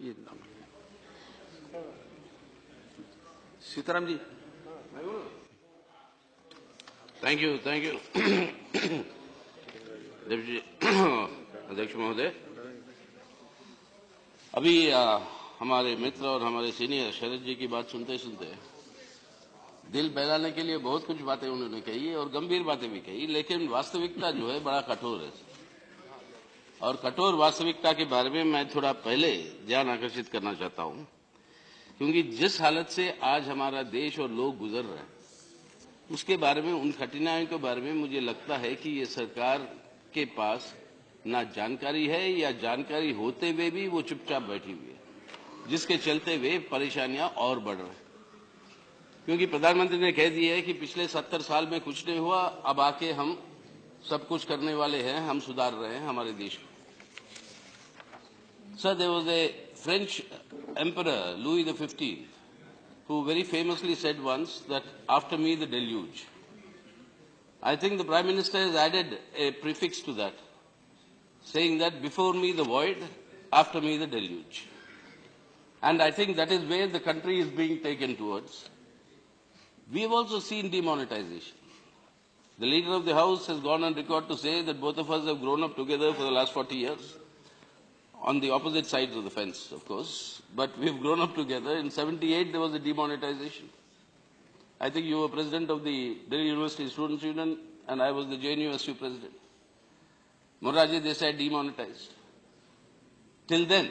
ये Sitaram ji. Thank you deputy अध्यक्ष महोदय। अभी हमारे मित्र और हमारे सीनियर शरद जी की बात सुनते सुनते दिल बहलाने के लिए बहुत कुछ बातें उन्होंने कही और गंभीर बातें भी कही, लेकिन वास्तविकता जो है बड़ा कठोर है। और कठोर वास्तविकता के बारे में मैं थोड़ा पहले ध्यान आकर्षित करना चाहता हूं, क्योंकि जिस हालत से आज हमारा देश और लोग गुजर रहे हैं उसके बारे में, उन कठिनाइयों के बारे में मुझे लगता है कि ये सरकार के पास ना जानकारी है या जानकारी होते हुए भी वो चुपचाप बैठी हुई है, जिसके चलते वे परेशानियां और बढ़ रही हैं। क्योंकि प्रधानमंत्री ने कह दिया है कि पिछले 70 साल में कुछ नहीं हुआ, अब आके हम सब कुछ करने वाले हैं, हम सुधार रहे हैं हमारे देश को। Sir, there was a French emperor, Louis XV, who very famously said once that after me the deluge. I think the Prime Minister has added a prefix to that, saying that before me the void, after me the deluge. And I think that is where the country is being taken towards. We have also seen demonetization. The Leader of the House has gone on record to say that both of us have grown up together for the last 40 years. On the opposite sides of the fence, of course, but we've grown up together. In 78, there was a demonetization. I think you were president of the Delhi University Students' Union, and I was the JNU-SU president. Morarji Desai demonetized. Till then,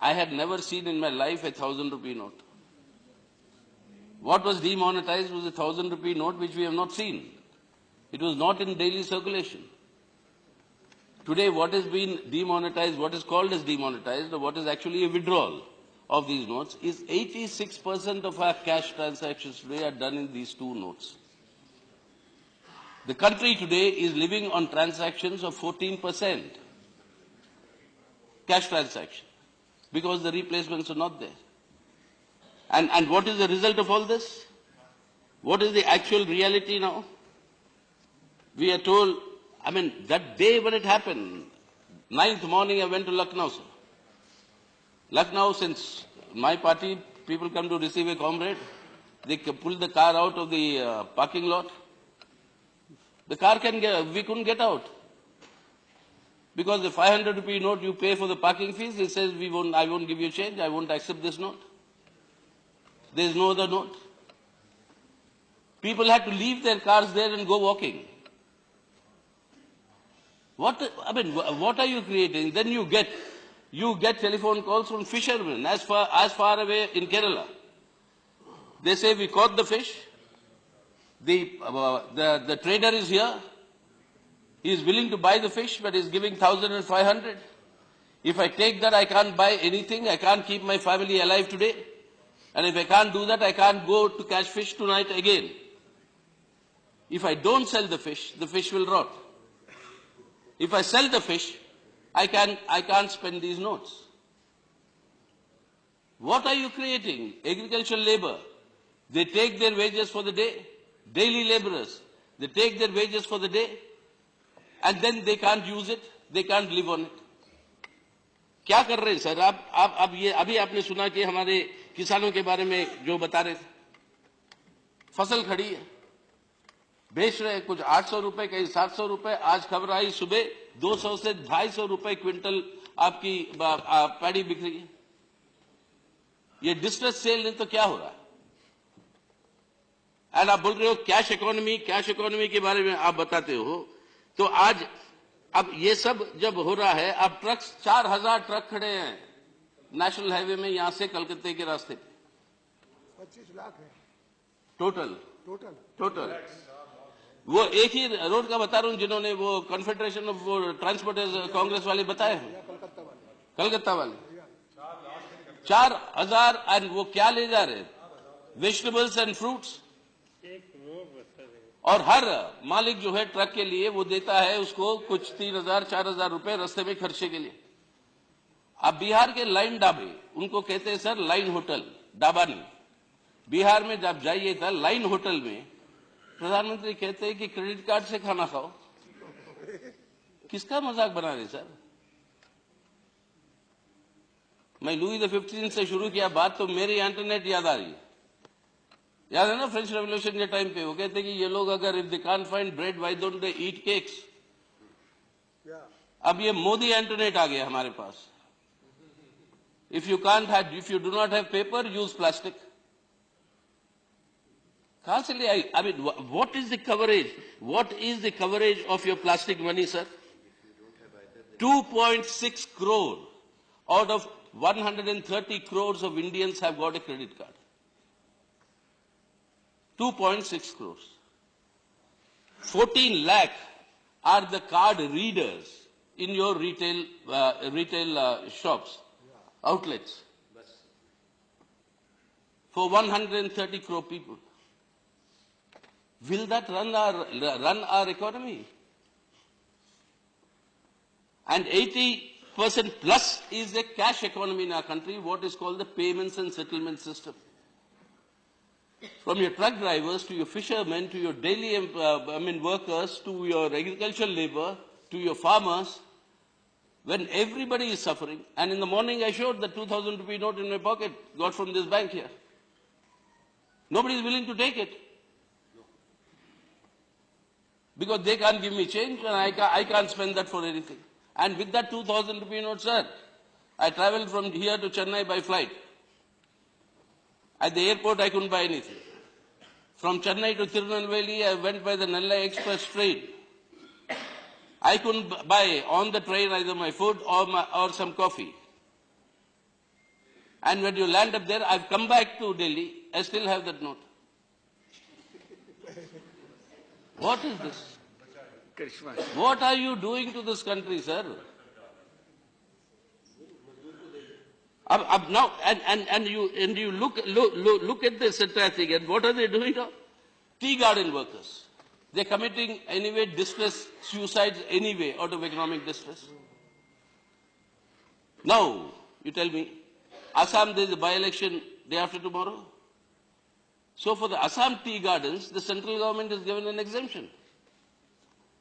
I had never seen in my life a 1,000 rupee note. What was demonetized was a 1,000 rupee note which we have not seen. It was not in daily circulation. Today, what has been demonetized, what is called as demonetized, or what is actually a withdrawal of these notes, is 86% of our cash transactions today are done in these two notes. The country today is living on transactions of 14% cash transaction, because the replacements are not there. And what is the result of all this? What is the actual reality now? We are told, I mean, that day when it happened, 9th morning I went to Lucknow, sir. Lucknow, since my party, people come to receive a comrade, they pull the car out of the parking lot. The car we couldn't get out. Because the 500 rupee note you pay for the parking fees, it says I won't give you change, I won't accept this note. There is no other note. People had to leave their cars there and go walking. What are you creating? Then you get telephone calls from fishermen as far away in Kerala. They say, we caught the fish. The trader is here. He is willing to buy the fish, but is giving 1,500. If I take that, I can't buy anything. I can't keep my family alive today. And if I can't do that, I can't go to catch fish tonight again. If I don't sell the fish will rot. If I sell the fish, I can't spend these notes. What are you creating? Agricultural labor. They take their wages for the day. Daily laborers. They take their wages for the day. And then they can't use it. They can't live on it. क्या कर रहे हैं sir आप ये अभी आपने सुना कि हमारे किसानों के बारे में जो बता रहे थे, फसल खड़ी है, बेच रहे हैं, कुछ 800 रुपए, कहीं 700 रुपए। आज खबर आई सुबह 200 से 250 रुपए क्विंटल आपकी पैडी बिक रही है। ये डिस्ट्रेस सेल नहीं तो क्या हो रहा है? एंड आप बोल रहे हो कैश इकोनॉमी के बारे में आप बताते हो। तो आज अब ये सब जब हो रहा है, अब ट्रक्स 4000 ट्रक खड़े हैं नेशनल हाईवे में, यहां से कलकत्ते के रास्ते पे। 25 लाख है टोटल। वो एक ही रोड का बता रहा हूं जिन्होंने वो कॉन्फेडरेशन ऑफ ट्रांसपोर्टर्स कांग्रेस वाले बताए हैं, कलकत्ता वाले 4000। एंड वो क्या ले जा रहे? Vegetables and fruits. और हर मालिक जो है ट्रक के लिए वो देता है उसको कुछ 3000-4000 रुपए रास्ते में खर्चे के लिए। अब बिहार के लाइन ढाबे, उनको कहते हैं सर लाइन होटल, ढाबा नहीं। बिहार में जब जाइए था लाइन होटल में, प्रधानमंत्री कहते हैं कि क्रेडिट कार्ड से खाना खाओ। किसका मजाक बना रहे सर? मैं लुई द 15 से शुरू किया बात तो मेरी इंटरनेट याद आ रही है। याद है ना फ्रेंच रेवोल्यूशन के टाइम पे वो कहते कि ये लोग अगर if they can't find bread why don't they eat cakes. अब ये मोदी इंटरनेट आ गया हमारे पास। If you do not have paper, use plastic. कहां से ले आई? I mean what is the coverage? What is the coverage of your plastic money, sir? 2.6 crore out of 130 crores of Indians have got a credit card. 2.6 crores. 14 lakh are the card readers in your retail shops, outlets. For 130 crore people. Will that run our economy? And 80% plus is a cash economy in our country, what is called the payments and settlement system. From your truck drivers to your fishermen to your daily workers to your agricultural labor to your farmers, when everybody is suffering, and in the morning I showed the 2,000 rupee note in my pocket, got from this bank here. Nobody is willing to take it. Because they can't give me change and I can't spend that for anything. And with that 2,000 rupee note, sir, I traveled from here to Chennai by flight. At the airport, I couldn't buy anything. From Chennai to Tirunelveli, I went by the Nellai Express train. I couldn't buy on the train either my food or some coffee. And when you land up there, I've come back to Delhi, I still have that note. What is this? What are you doing to this country, sir? Now, and you look at this entire thing, and what are they doing now? Tea garden workers. They're committing anyway distress, suicides anyway out of economic distress. Now, you tell me, Assam there is a by-election day after tomorrow. So for the Assam tea gardens, the central government has given an exemption.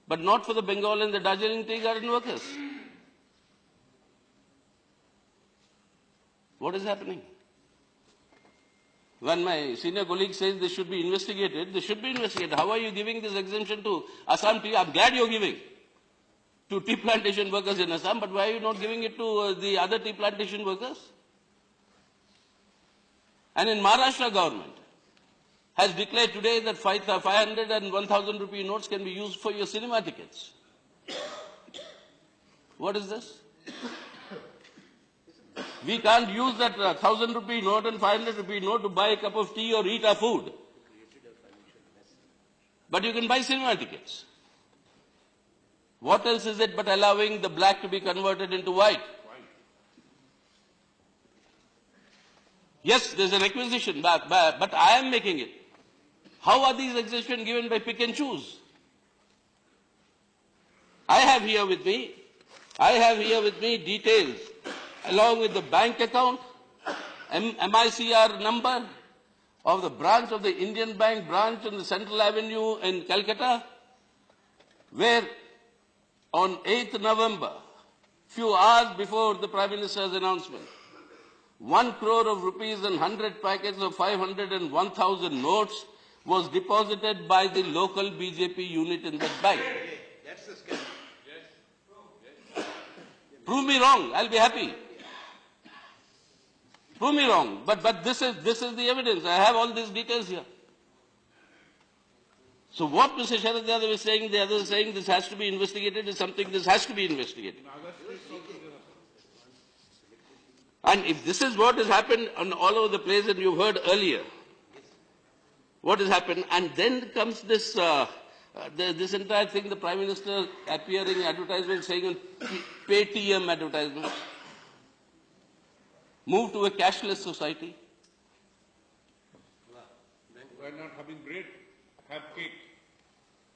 But not for the Bengal and the Darjeeling tea garden workers. What is happening? When my senior colleague says this should be investigated, this should be investigated. How are you giving this exemption to Assam tea? I'm glad you're giving to tea plantation workers in Assam, but why are you not giving it to the other tea plantation workers? And in Maharashtra government has declared today that 500 and 1,000 rupee notes can be used for your cinema tickets. What is this? We can't use that 1,000 rupee note and 500 rupee note to buy a cup of tea or eat our food. But you can buy cinema tickets. What else is it but allowing the black to be converted into white? Yes, there's an acquisition, but I am making it. How are these exemptions given by pick and choose? I have here with me details along with the bank account, MICR number of the branch of the Indian Bank branch on the Central Avenue in Calcutta, where on 8th November, few hours before the Prime Minister's announcement, 1 crore of rupees and 100 packets of 500 and 1,000 notes was deposited by the local BJP unit in that bank. That's the scam. Yes. Prove me wrong, I'll be happy. Prove me wrong, but this is the evidence. I have all these details here. So what Mr. Sharad Yadav is saying, the others are saying this has to be investigated is something this has to be investigated. And if this is what has happened on all over the place, and you've heard earlier what has happened, and then comes this this entire thing, the Prime Minister appearing in advertisement saying on Paytm advertisement, move to a cashless society. Why not having bread? Have cake.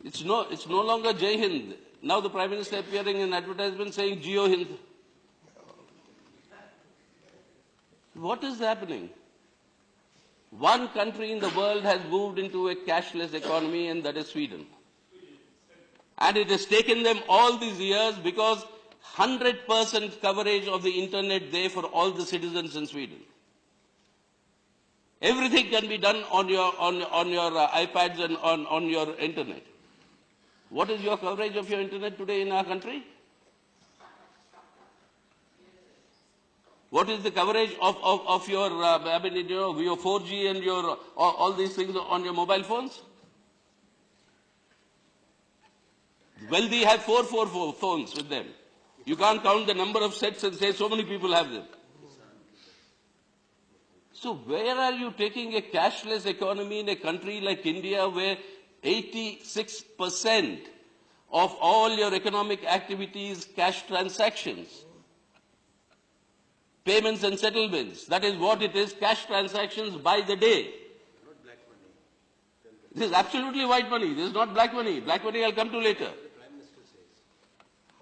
It's no longer Jai Hind. Now the Prime Minister appearing in advertisement saying Jio Hind. What is happening? One country in the world has moved into a cashless economy, and that is Sweden. And it has taken them all these years because 100% coverage of the internet there for all the citizens in Sweden. Everything can be done on your iPads and on your internet. What is your coverage of your internet today in our country? What is the coverage of your, your 4G and your all these things on your mobile phones? Wealthy have 4 phones with them. You can't count the number of sets and say so many people have them. So where are you taking a cashless economy in a country like India where 86% of all your economic activities, cash transactions, payments and settlements, that is what it is, cash transactions by the day. This is absolutely white money. This is not black money. Black money I'll come to later.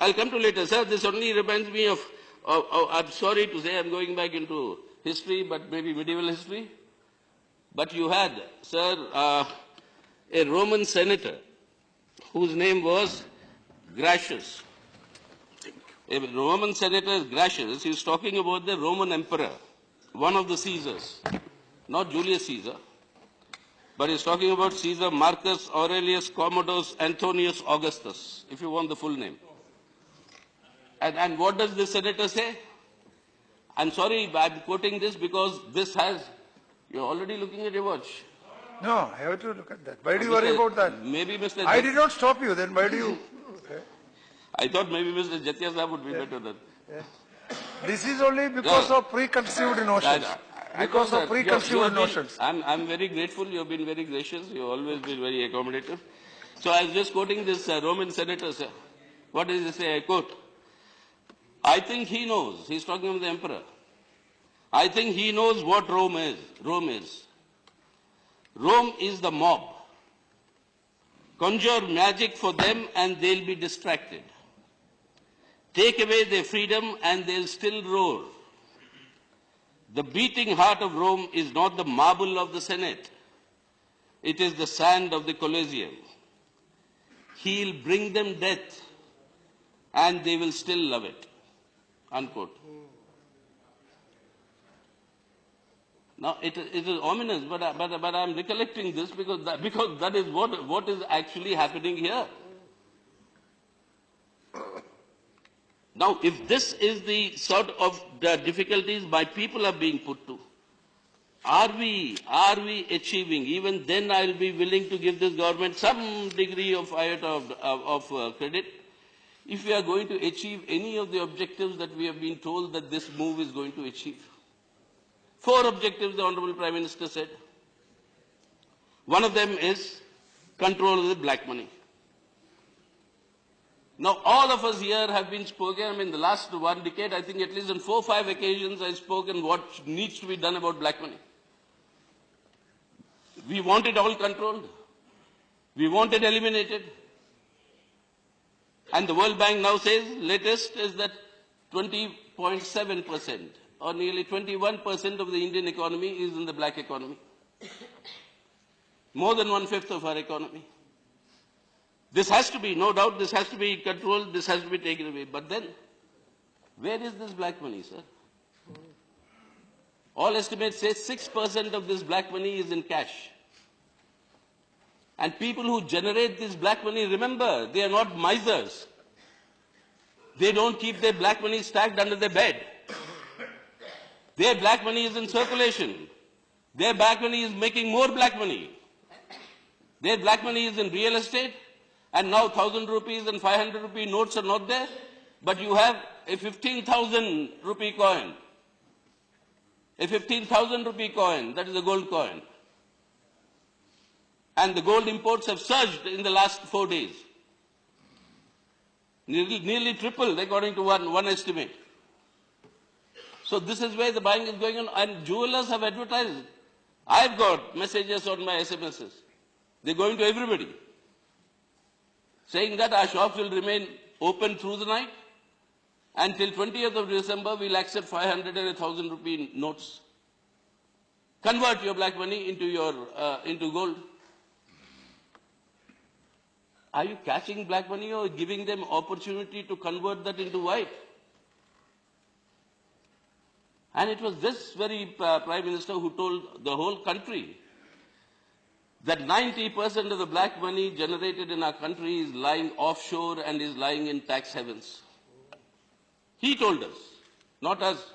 I'll come to later. Sir, this only reminds me of I'm sorry to say I'm going back into history, but maybe medieval history. But you had, sir, a Roman senator whose name was Gracchus. A Roman senator, Gracchus, he was talking about the Roman emperor, one of the Caesars, not Julius Caesar, but he's talking about Caesar Marcus Aurelius Commodus Antonius Augustus, if you want the full name. And what does the senator say? I'm sorry, I'm quoting this because this has, you're already looking at your watch. No, I have to look at that. Why do you worry about that? Maybe Mr. I did not stop you, then why do you? I thought maybe Mr. Jatia Sahab would be better than. This is only because of preconceived notions. Because of preconceived notions. I'm very grateful. You've been very gracious. You've always been very accommodative. So I was just quoting this Roman senator, sir. What does he say? I quote. I think he knows. He's talking of the emperor. I think he knows what Rome is. Rome is the mob. Conjure magic for them and they'll be distracted. Take away their freedom and they'll still roar. The beating heart of Rome is not the marble of the Senate. It is the sand of the Colosseum. He'll bring them death and they will still love it. Unquote. Now it is ominous, but I'm recollecting this because that is what is actually happening here. Now, if this is the sort of the difficulties my people are being put to, are we achieving? Even then, I'll be willing to give this government some degree of credit. If we are going to achieve any of the objectives that we have been told that this move is going to achieve. 4 objectives the Honorable Prime Minister said. One of them is control of the black money. Now, all of us here have been spoken, I mean, the last 1 decade, I think at least on 4 or 5 occasions I've spoken what needs to be done about black money. We want it all controlled. We want it eliminated. And the World Bank now says, latest is that 20.7% or nearly 21% of the Indian economy is in the black economy. More than 1/5 of our economy. This has to be, no doubt, this has to be controlled, this has to be taken away. But then, where is this black money, sir? All estimates say 6% of this black money is in cash. And people who generate this black money, remember, they are not misers. They don't keep their black money stacked under their bed. Their black money is in circulation. Their black money is making more black money. Their black money is in real estate. And now 1,000 rupees and 500 rupee notes are not there. But you have a 15,000 rupee coin. A 15,000 rupee coin, that is a gold coin. And the gold imports have surged in the last 4 days. Nearly tripled according to one estimate. So this is where the buying is going on. And jewelers have advertised. I've got messages on my SMSs. They're going to everybody. Saying that our shops will remain open through the night. Until 20th of December, we'll accept 500 and 1,000 rupee notes. Convert your black money into gold. Are you catching black money or giving them opportunity to convert that into white? And it was this very Prime Minister who told the whole country that 90% of the black money generated in our country is lying offshore and is lying in tax havens. He told us, not us.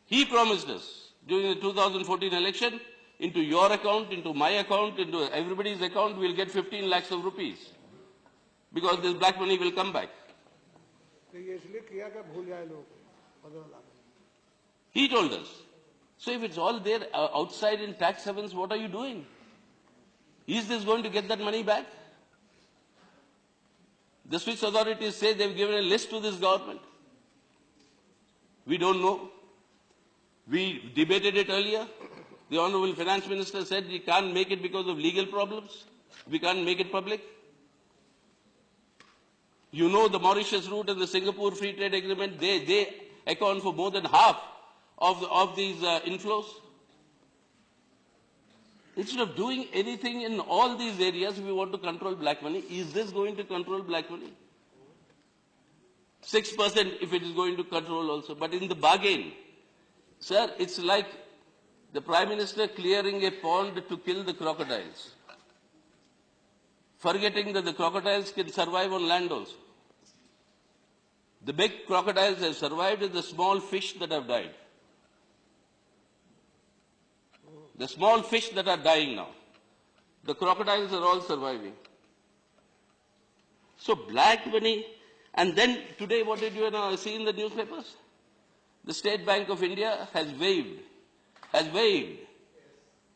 He promised us during the 2014 election, into your account, into my account, into everybody's account, we'll get 15 lakhs of rupees because this black money will come back. He told us. So if it's all there outside in tax havens, what are you doing? Is this going to get that money back? The Swiss authorities say they've given a list to this government. We don't know. We debated it earlier. The Honorable Finance Minister said we can't make it because of legal problems. We can't make it public. You know the Mauritius route and the Singapore Free Trade Agreement, they account for more than half of these inflows. Instead of doing anything in all these areas, we want to control black money. Is this going to control black money? 6% if it is going to control also. But in the bargain, sir, it's like the Prime Minister clearing a pond to kill the crocodiles, forgetting that the crocodiles can survive on land also. The big crocodiles have survived and the small fish that have died. The small fish that are dying now. The crocodiles are all surviving. So black money, and then today what did you see in the newspapers? The State Bank of India has waived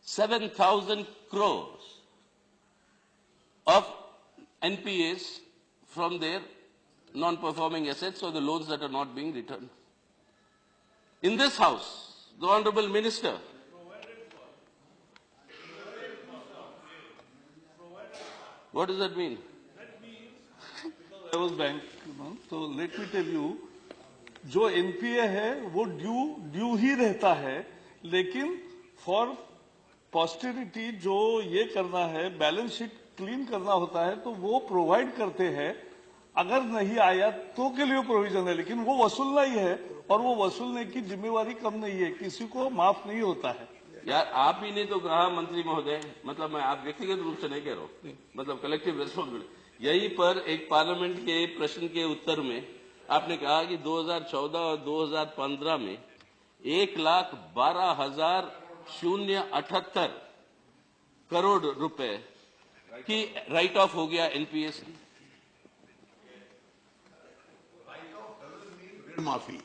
7,000 crores of NPAs from their non-performing assets or the loans that are not being returned. In this House, the Honorable Minister what does that mean? I was bank, so let me tell you, जो NPA है वो due ही रहता है, लेकिन for पॉस्टेरिटी जो ये करना है, बैलेंस शीट क्लीन करना होता है, तो वो प्रोवाइड करते हैं. अगर नहीं आया तो के लिए प्रोविजन है, लेकिन वो वसूलना ही है और वो वसूलने की जिम्मेवारी कम नहीं है, किसी को माफ नहीं होता है. यार आप ही ने तो कहा मंत्री महोदय, मतलब मैं आप व्यक्तिगत रूप से नहीं कह रहा हूँ, मतलब कलेक्टिव रिस्पॉन्सिबिलिटी. यहीं पर एक पार्लियामेंट के प्रश्न के उत्तर में आपने कहा कि 2014 और 2015 में 1,12,078 करोड़ रुपए की राइट ऑफ हो गया एनपीएस की. Mafi.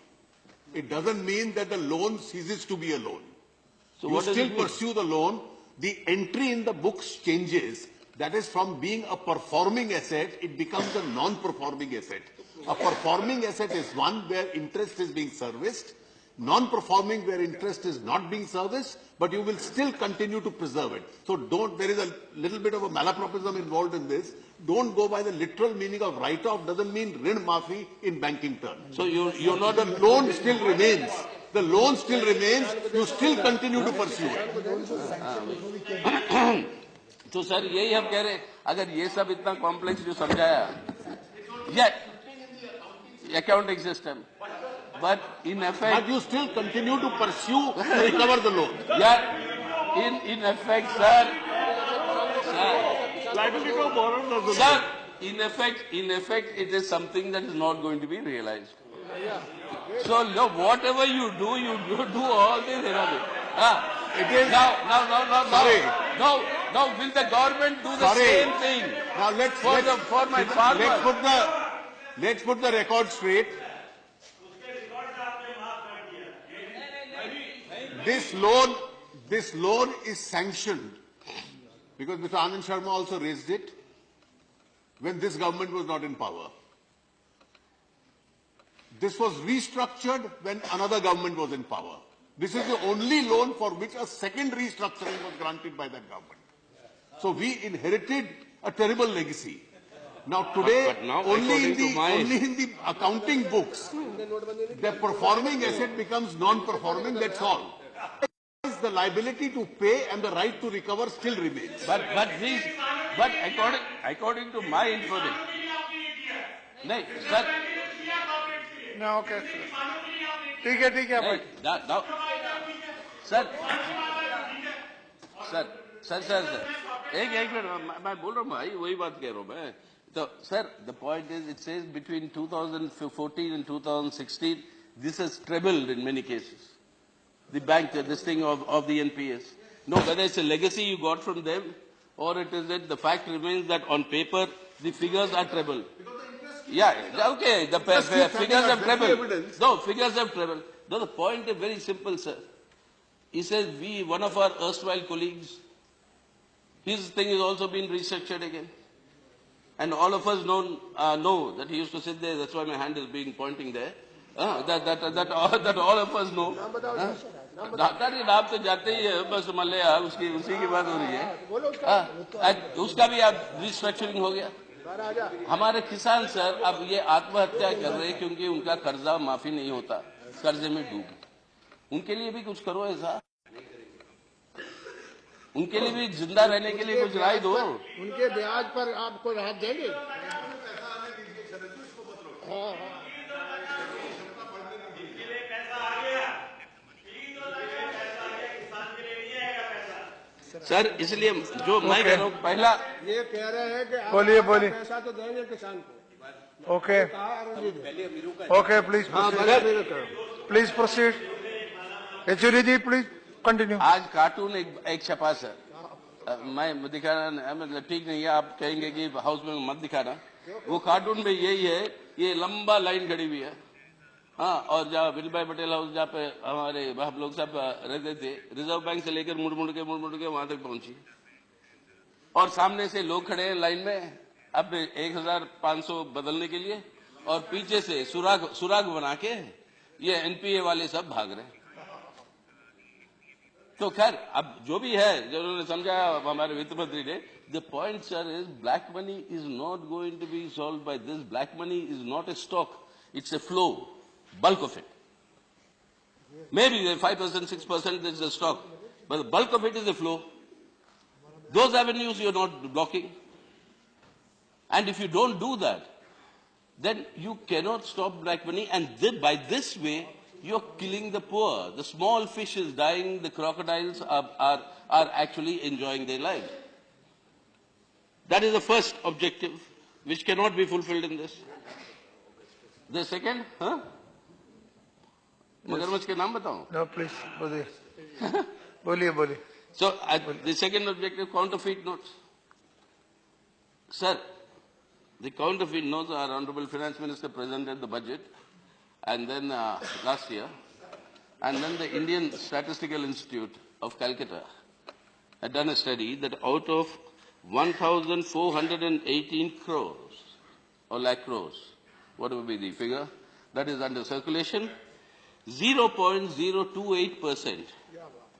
It doesn't mean that the loan ceases to be a loan. So you what does still it mean? pursue the loan. The entry in the books changes. That is, from being a performing asset, it becomes a non-performing asset. A performing asset is one where interest is being serviced, non-performing where interest is not being serviced, but you will still continue to preserve it. So there is a little bit of a malapropism involved in this. Don't go by the literal meaning of write-off, doesn't mean rin maafi in banking terms. So you're not, the loan still remains. The loan still remains, you still continue to pursue it. तो sir यही हम कह रहे, अगर ये सब इतना complex जो समझाया, yeah, accounting system, but in effect, but you still continue to pursue to recover the loan. Yeah, in effect, sir, in effect, it is something that is not going to be realized. So look, whatever you do all this. It is Now, will the government do the same thing? Now for my farmers? Let's put the record straight. This loan is sanctioned because Mr. Anand Sharma also raised it when this government was not in power. This was restructured when another government was in power. This is the only loan for which a second restructuring was granted by that government. So we inherited a terrible legacy. Now today, but now, only in the accounting books, the performing asset becomes non-performing, that's all. The liability to pay and the right to recover still remains. But But according to my information, नहीं sir No, okay. ठीक है भाई. now sir एक minute मैं बोल रहा हूँ भाई वही बात कह रहा हूँ मैं. So sir, the point is it says between 2014 and 2016 this has trebled in many cases. The bank, this thing of the NPS. No, whether it's a legacy you got from them or it is that the fact remains that on paper the figures are trebled. Yeah, okay, the figures have trebled. No, figures have trebled. No, the point is very simple, sir. He says one of our erstwhile colleagues, his thing has also been restructured again. And all of us know that he used to sit there, that's why my hand is being pointing there. That all of us know. Doctor के नाम तो जाते ही है बस मल्ले उसी की बात हो रही है. उसका भी अब रिस्ट्रक्चरिंग हो गया. हमारे किसान सर अब ये आत्महत्या कर रहे हैं क्योंकि उनका कर्जा माफी नहीं होता, कर्जे में डूब. उनके लिए भी कुछ करो ऐसा, उनके लिए भी जिंदा रहने के लिए कुछ राय दो. उनके ब्याज पर आपको राहत देंगे. सर इसलिए जो मैं कह रहा हूँ पहला ये कह रहे हैं कि बोलिए पैसा तो देंगे किसान को. Okay. Okay, please proceed. Please proceed. Yechury ji, please continue. आज कार्टून एक छपा सर, मैं दिखाना मतलब ठीक नहीं है, आप कहेंगे कि हाउस में मत दिखाना. वो कार्टून में यही है, ये लंबा लाइन खड़ी हुई है. हाँ, और जहाँ विल भाई पटेल हाउस जहाँ पे हमारे हम लोग सब रहते थे, रिजर्व बैंक से लेकर मुड़ के वहां तक पहुंची. और सामने से लोग खड़े हैं लाइन में अब 1500 बदलने के लिए, और पीछे से सुराग बना के ये एनपीए वाले सब भाग रहे हैं. तो खैर अब जो भी है, जो उन्होंने समझाया हमारे वित्त मंत्री ने, the point sir is black money is not going to be solve by this. Black money is not a stock, it's a flow, bulk of it. Maybe 5%, 6% is the stock, but the bulk of it is the flow. Those avenues you're not blocking. And if you don't do that, then you cannot stop black money, and by this way, you're killing the poor. The small fish is dying, the crocodiles are actually enjoying their life. That is the first objective, which cannot be fulfilled in this. The second, मगरमच्छ के नाम बताऊं? No, please, बोलिए. So, the second objective, counterfeit notes. Sir, the counterfeit notes, our Honorable Finance Minister presented the budget, and then last year, and then the Indian Statistical Institute of Calcutta had done a study that out of 1,418 crores, or lakh crores, whatever be the figure, that is under circulation, 0.028%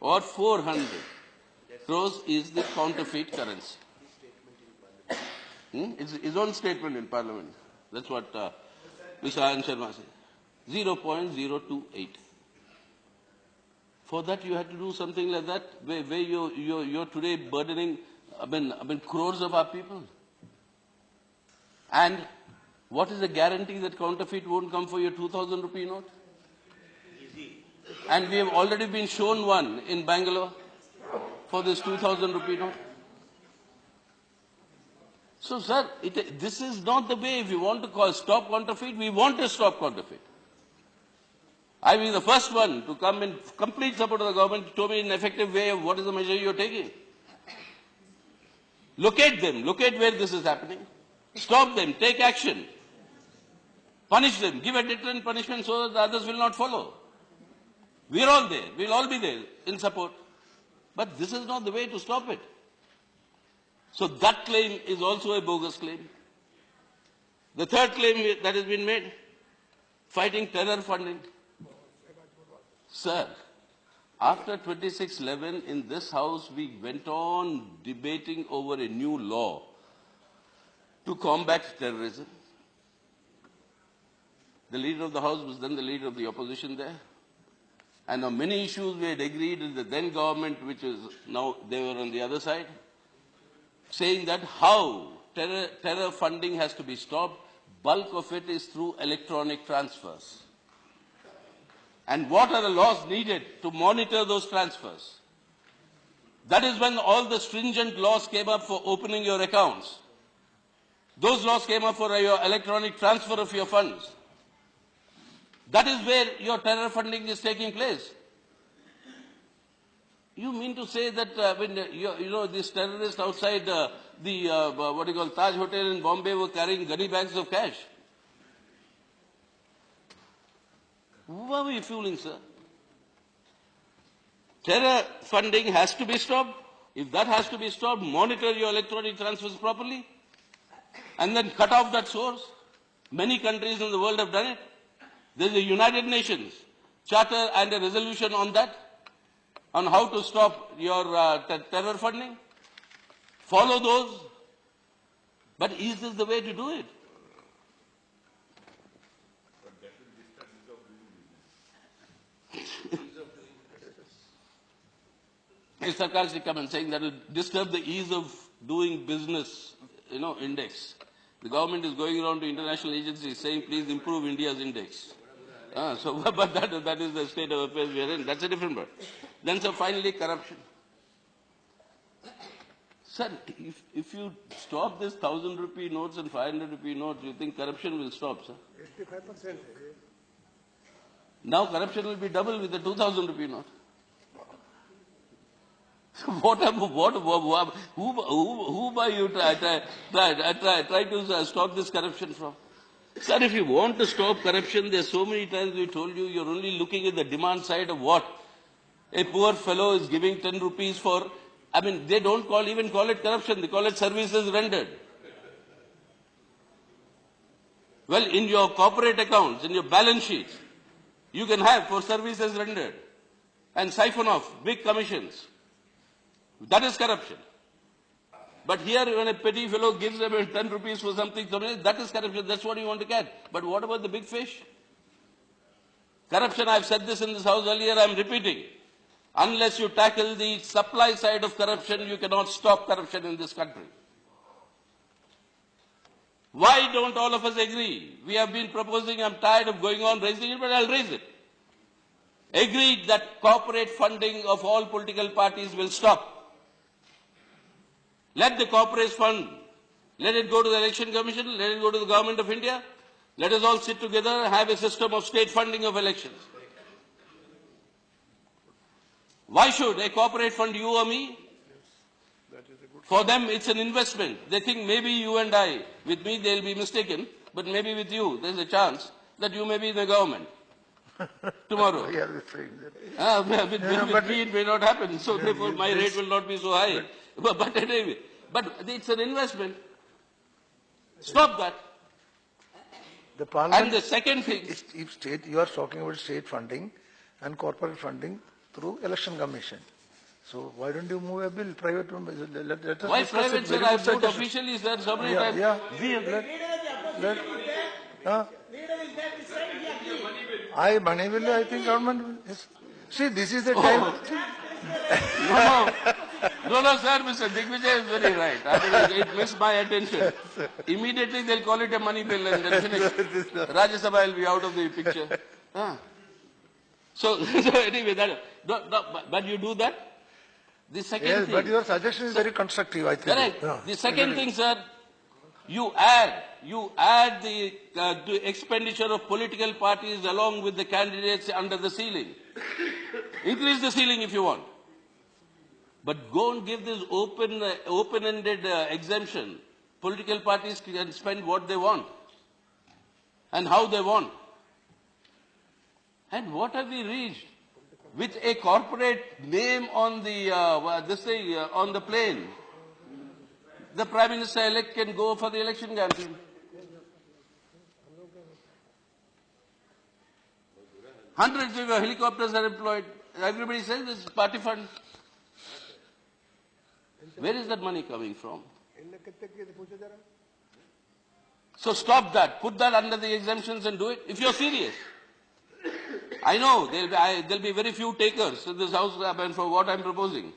or 400 crores is the counterfeit currency. It's his own statement in Parliament. That's what Mr. Anand Sharma said. 0.028. For that you had to do something like that, where you're today burdening crores of our people. And what is the guarantee that counterfeit won't come for your 2,000 rupee note? And we have already been shown one in Bangalore for this 2,000 rupee note. So, sir, this is not the way. If you want to stop counterfeit, we want to stop counterfeit. I will be the first one to come in complete support of the government to show me an effective way of what is the measure you are taking. Locate them. Locate where this is happening. Stop them. Take action. Punish them. Give a deterrent punishment so that the others will not follow. We are all there. We will all be there in support. But this is not the way to stop it. So that claim is also a bogus claim. The third claim that has been made, fighting terror funding. Sir, after 2611 in this house, we went on debating over a new law to combat terrorism. The leader of the house was then the leader of the opposition there. And on many issues we had agreed with the then government, which is now they were on the other side. saying that how terror funding has to be stopped. Bulk of it is through electronic transfers. And what are the laws needed to monitor those transfers? That is when all the stringent laws came up for opening your accounts. Those laws came up for your electronic transfer of your funds. That is where your terror funding is taking place. You mean to say that when these terrorists outside Taj Hotel in Bombay were carrying gunny bags of cash? Who are we fooling, sir? Terror funding has to be stopped. If that has to be stopped, monitor your electronic transfers properly and then cut off that source. Many countries in the world have done it. There is a United Nations charter and a resolution on that, on how to stop your terror funding. Follow those. But is this the way to do it? If Sarkar should come and saying that will disturb the ease of doing business, index. The government is going around to international agencies saying, please improve India's index. But that is the state of affairs we are in. That's a different part. Then, sir, finally, corruption. Sir, if you stop this 1,000 rupee notes and 500 rupee notes, you think corruption will stop, sir? 85%. Now corruption will be double with the 2,000 rupee note. Who by you try to stop this corruption from? Sir, if you want to stop corruption, there's so many times we told you, you're only looking at the demand side of what? A poor fellow is giving 10 rupees for, they don't even call it corruption, they call it services rendered. Well, in your corporate accounts, in your balance sheets, you can have for services rendered and siphon off big commissions. That is corruption. But here, when a petty fellow gives them 10 rupees for something, that is corruption. That's what you want to get. But what about the big fish? Corruption, I've said this in this house earlier, I'm repeating. Unless you tackle the supply side of corruption, you cannot stop corruption in this country. Why don't all of us agree? We have been proposing, I'm tired of going on raising it, but I'll raise it. Agreed that corporate funding of all political parties will stop. Let the corporate fund, let it go to the Election Commission, let it go to the Government of India. Let us all sit together and have a system of state funding of elections. Why should a corporate fund you or me? For them, it's an investment. They think maybe you and I, with me they'll be mistaken, but maybe with you, there's a chance that you may be in the government tomorrow. We are saying that. With me it may not happen, so therefore my rate will not be so high. But anyway, it's an investment. Stop that. The Parliament, and the second thing, if state, you are talking about state funding and corporate funding through Election Commission. So why don't you move a bill, private one? Let us why discuss private, it. sir? Very I've good moved suggestion. officially, sir, so many times. Money bill, I think government is. See, this is the time. No, sir, Mr. Digvijay is very right. It missed my attention. Immediately they'll call it a money bill and then finish. Rajya Sabha will be out of the picture. So anyway, but you do that. The second thing. But your suggestion is very constructive, I think. Correct. Yeah. The second thing, sir, you add the expenditure of political parties along with the candidates under the ceiling. Increase the ceiling if you want. But go and give this open-ended exemption. Political parties can spend what they want and how they want. And what have we reached? With a corporate name on the on the plane, the Prime Minister-elect can go for the election campaign. Hundreds of helicopters are employed. Everybody says this is party fund. Where is that money coming from? So stop that. Put that under the exemptions and do it. If you're serious. I know there'll be very few takers in this house for what I'm proposing.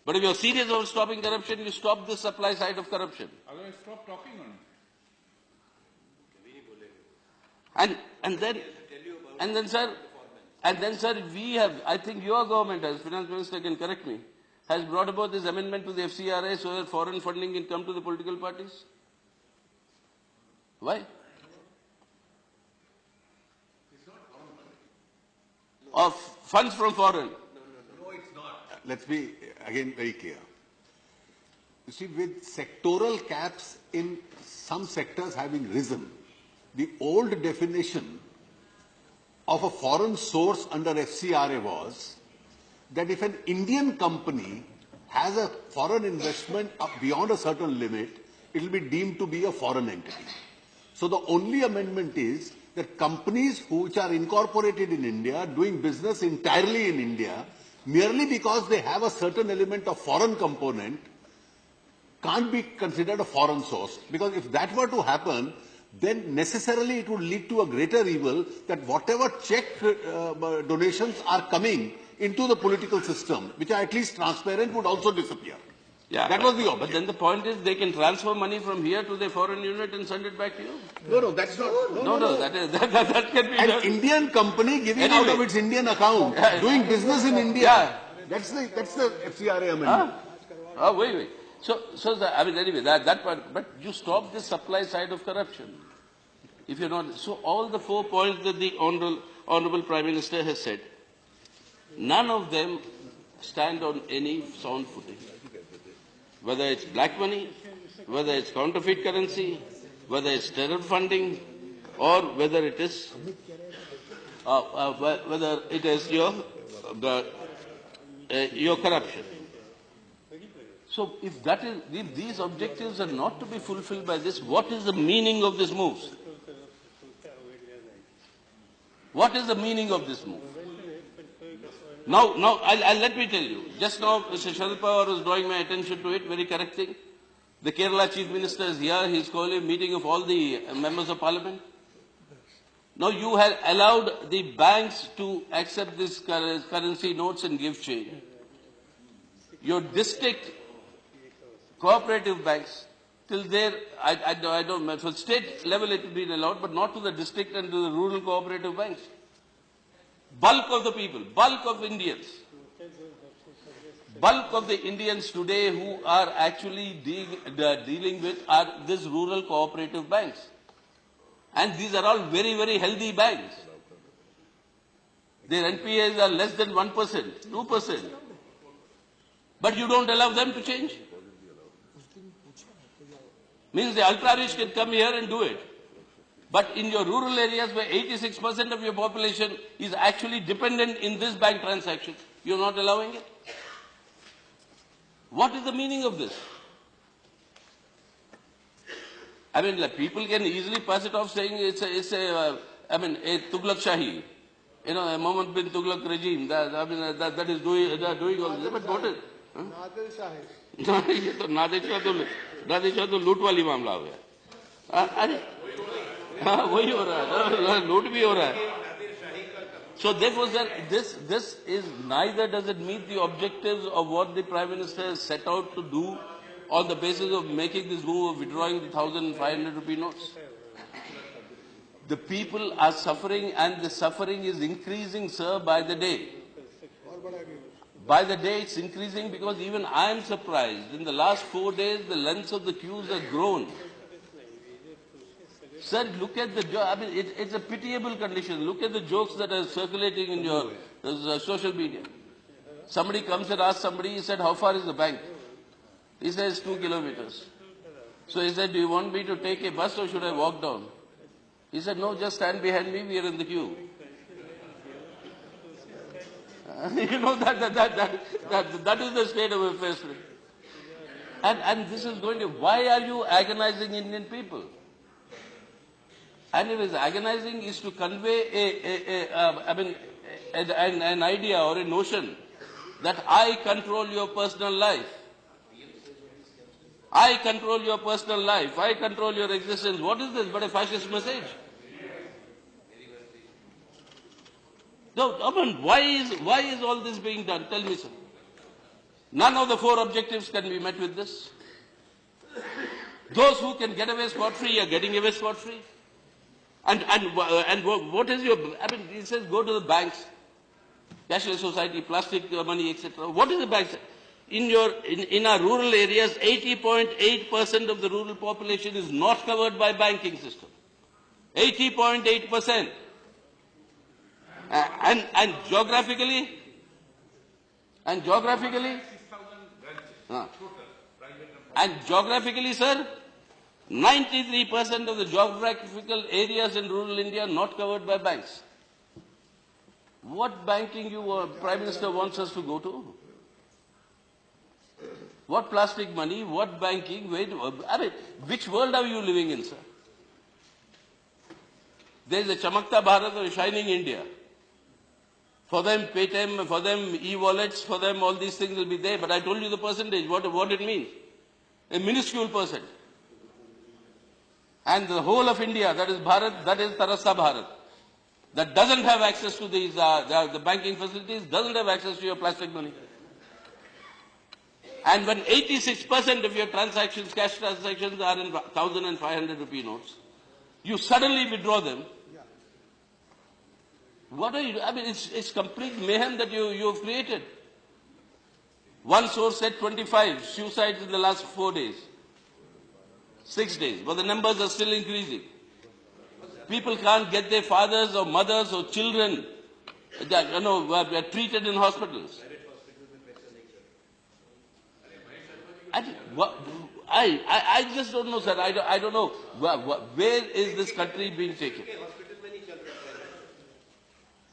But if you're serious about stopping corruption, you stop the supply side of corruption. Otherwise, stop talking on it. And then, sir, we have, I think your government, as Finance Minister can correct me, has brought about this amendment to the FCRA so that foreign funding can come to the political parties. Why? Of funds from foreign. Let's be again very clear. You see, with sectoral caps in some sectors having risen, the old definition of a foreign source under FCRA was that if an Indian company has a foreign investment up beyond a certain limit, it will be deemed to be a foreign entity. So the only amendment is that companies which are incorporated in India, doing business entirely in India, merely because they have a certain element of foreign component, can't be considered a foreign source. Because if that were to happen, then necessarily it would lead to a greater evil that whatever check donations are coming into the political system, which are at least transparent, would also disappear. Yeah, that was the object. But then the point is they can transfer money from here to the foreign unit and send it back to you. No, that's not. That can be An done. Indian company giving Anyway. out of its Indian account, doing business in India. Yeah. That's the FCRA amendment. Oh, wait. Anyway, that part, but you stop the supply side of corruption. If you're not, so all the 4 points that the Honorable Prime Minister has said, none of them stand on any sound footing. Whether it's black money, whether it's counterfeit currency, whether it's terror funding, or whether it is your corruption. So if these objectives are not to be fulfilled by this, what is the meaning of this move? What is the meaning of this move? Now, let me tell you. Just now, Mr. Sharad Pawar was drawing my attention to it, very correct thing. The Kerala Chief Minister is here. He's calling a meeting of all the members of Parliament. Now, you have allowed the banks to accept this currency notes and give change. Your district cooperative banks, till there, I don't know, for state level it will be allowed, but not to the district and to the rural cooperative banks. Bulk of the people, bulk of Indians, bulk of the Indians today who are actually dealing with are these rural cooperative banks. And these are all very, very healthy banks. Their NPAs are less than 1%, 2%. But you don't allow them to change. Means the ultra-rich can come here and do it. But in your rural areas where 86% of your population is actually dependent in this bank transaction, you're not allowing it. What is the meaning of this? I mean, like, people can easily pass it off saying it's a Tughlaq Shahi. You know, a Mohammed bin Tughlaq regime. That is doing all this. But what is? Nadir शाही ये तो नादिर शाह तो लूट वाली मामला हो गया. अरे हाँ वही हो रहा है, लूट भी हो रहा है. So therefore, sir, this is neither does it meet the objectives of what the Prime Minister has set out to do on the basis of making this move of withdrawing the 1,500 rupee notes. The people are suffering, and the suffering is increasing, sir, by the day. By the day it's increasing, because even I am surprised. In the last 4 days, the lengths of the queues have grown. Sir, look at the, I mean, it's a pitiable condition. Look at the jokes that are circulating in your social media. Somebody comes and asks somebody, he said, how far is the bank? He says 2 kilometers. So he said, do you want me to take a bus or should I walk down? He said, no, just stand behind me, we are in the queue. You know, that is the state of affairs. And this is going to, why are you agonizing Indian people? And it is agonizing is to convey an idea or a notion that I control your personal life. I control your personal life. I control your existence. What is this but a fascist message? No, I mean, why is all this being done? Tell me, sir. None of the 4 objectives can be met with this. Those who can get away scot-free are getting away scot-free. And what is your, I mean, it says go to the banks, cashless society, plastic money, etc. What is the banks? In our rural areas, 80.8% of the rural population is not covered by banking system. 80.8%. And geographically, sir, 93% of the geographical areas in rural India are not covered by banks. What banking Prime Minister wants us to go to? What plastic money, what banking, which world are you living in, sir? There is a Chamakta Bharat or a shining India. For them, Paytm, for them, e-wallets, for them, all these things will be there. But I told you the percentage, what it means. A minuscule percent. And the whole of India, that is Bharat, that is Tarasa Bharat, that doesn't have access to these, the banking facilities, doesn't have access to your plastic money. And when 86% of your transactions, cash transactions are in 1,500 rupee notes, you suddenly withdraw them. What are you, I mean, it's complete mayhem that you've created. One source said 25 suicides in the last 4 days. 6 days, but the numbers are still increasing. People can't get their fathers or mothers or children were treated in hospitals. I just don't know, sir. I don't know. Where is this country being taken?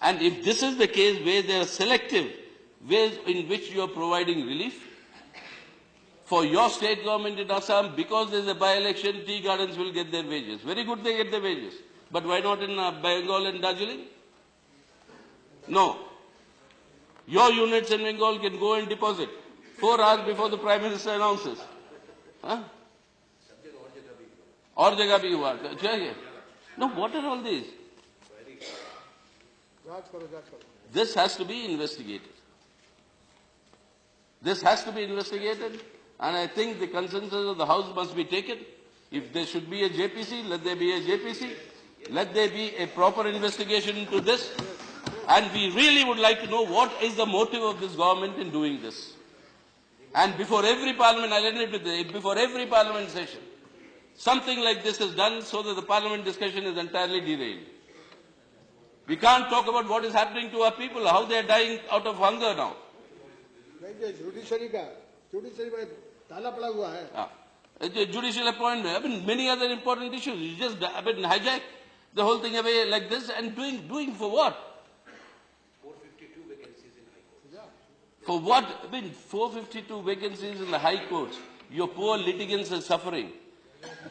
And if this is the case where there are selective ways in which you are providing relief, for your state government in Assam, because there is a by-election, tea gardens will get their wages. Very good, they get their wages. But why not in Bengal and Darjeeling? No. Your units in Bengal can go and deposit 4 hours before the Prime Minister announces. Huh? Aur jagah bhi hua. No, what are all these? This has to be investigated. This has to be investigated. And I think the consensus of the House must be taken. If there should be a JPC, let there be a JPC. Let there be a proper investigation into this. And we really would like to know what is the motive of this government in doing this. And before every parliament, I'll end it with this, before every parliament session, something like this is done so that the parliament discussion is entirely derailed. We can't talk about what is happening to our people, how they are dying out of hunger now. Judiciary में ताला पड़ा हुआ है. Judicial appointment, I mean, many other important issues. You just, hijack the whole thing away like this and doing for what? 452 vacancies in High Court. For what? I mean, 452 vacancies in the High Courts. Your poor litigants are suffering.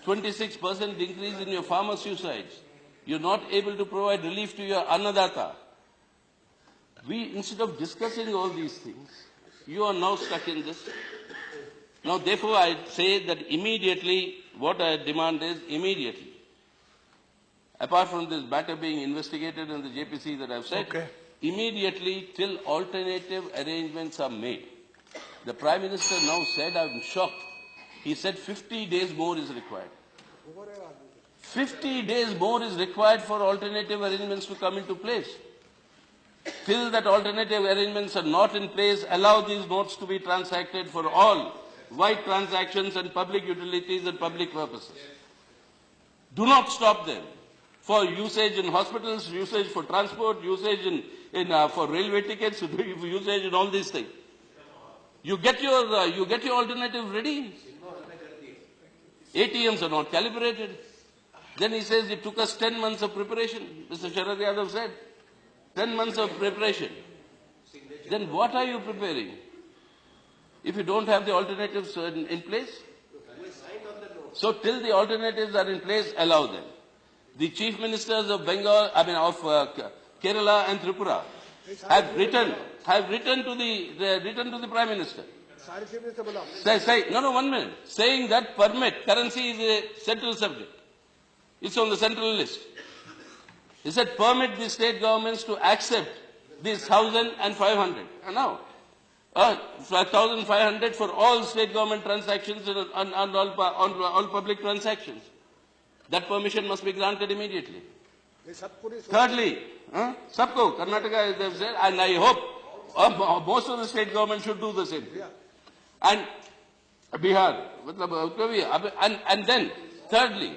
26% increase in your farmer suicides. You're not able to provide relief to your Annadata. Instead of discussing all these things, you are now stuck in this. Now, therefore, I say that immediately, what I demand is immediately, apart from this matter being investigated in the JPC that I've said, immediately till alternative arrangements are made. The Prime Minister now said, I'm shocked, he said 50 days more is required. 50 days more is required for alternative arrangements to come into place. Till that alternative arrangements are not in place, allow these notes to be transacted for all white transactions and public utilities and public purposes. Do not stop them for usage in hospitals, usage for transport, usage for railway tickets, usage in all these things. You get your alternative ready. ATMs are not calibrated. Then he says it took us 10 months of preparation. Mr. Sharad Yadav said, 10 months of preparation. Then what are you preparing? If you don't have the alternatives in place? So till the alternatives are in place, allow them. The chief ministers of Bengal, Kerala and Tripura have written to the Prime Minister. One minute. Saying that currency is a central subject. It's on the central list. He said permit the state governments to accept these 1,500. And now, 1,500 for all state government transactions and all public transactions. That permission must be granted immediately. ये सब पूरी Thirdly, sabko, Karnataka, they've said, and I hope most of the state government should do the same. And Bihar, and then thirdly,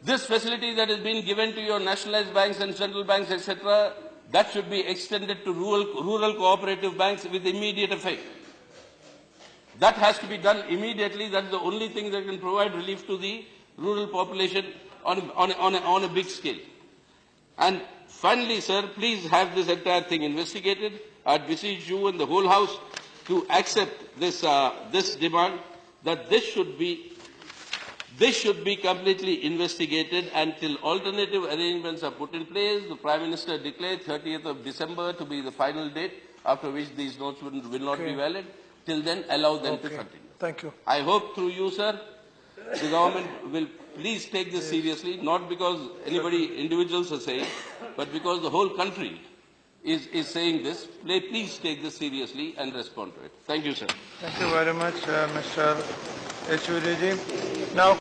this facility that has been given to your nationalized banks and central banks, etc., that should be extended to rural cooperative banks with immediate effect. That has to be done immediately. That is the only thing that can provide relief to the rural population on a big scale. And finally, sir, please have this entire thing investigated. I beseech you and the whole House to accept this demand that this should be completely investigated until alternative arrangements are put in place. The Prime Minister declared 30th of December to be the final date, after which these notes will not be valid. Till then, allow them to continue. Thank you. I hope through you, sir, the government will please take this seriously, not because individuals are saying, but because the whole country is saying this. Please take this seriously and respond to it. Thank you, sir. Thank you very much, Mr. Yechury ji. Now.